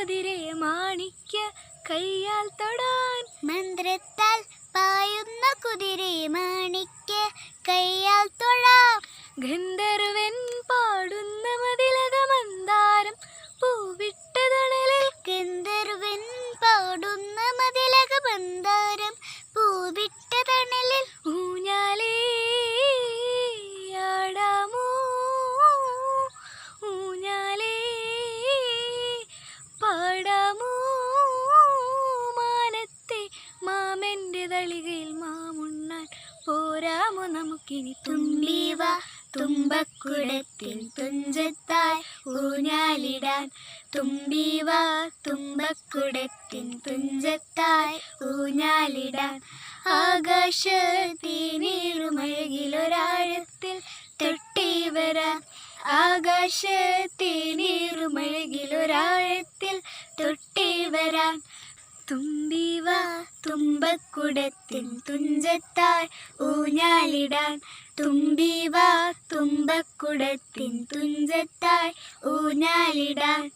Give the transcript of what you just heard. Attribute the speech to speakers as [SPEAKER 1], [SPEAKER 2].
[SPEAKER 1] കുതിരെ മാണിക്യ കയ്യാൽ തൊടാൻ.
[SPEAKER 2] മന്ത്രത്താൽ പായുന്ന കുതിരെ മാണിക്യ കയ്യാൽ തൊഴാം.
[SPEAKER 1] ഗന്ധർവൻ പാടുന്ന മതിലക മന്ദാരം പൂവിട്ട തണലിൽ.
[SPEAKER 2] ഗന്ധർവൻ പാടുന്ന മതിലക മന്ദാരം പൂവിട്ട തണലിൽ.
[SPEAKER 1] ഊഞ്ഞാലേ ആടാമോ ഊഞ്ഞാലേ പാടാമോ മാനത്തെ മാമന്റെ തളികയിൽ മാമുണ്ണാൻ പോരാമോ നമുക്കിനി.
[SPEAKER 2] തുമ്പീവ തുമ്പക്കുടത്തിൻ തുഞ്ചത്തായി ഊഞ്ഞാലിടാൻ. തുമ്പീവ തുമ്പക്കുടത്തിൻ തുഞ്ചത്തായി ഊഞ്ഞാലിടാൻ.
[SPEAKER 1] ആകാശത്തേനീറുമഴകിലൊരാഴത്തിൽ തൊട്ടേ വരാൻ. ആകാശത്തേനീറുമഴകിലൊരാഴത്തിൽ തൊട്ടേ വരാൻ. തുമ്പീവ തുമ്പക്കുടത്തിൻ തുഞ്ചത്തായി ഊഞ്ഞാലിടാൻ. തുമ്പീവ തുമ്പക്കുടത്തിൻ തുഞ്ചത്തായി ഊഞ്ഞാലിടാൻ.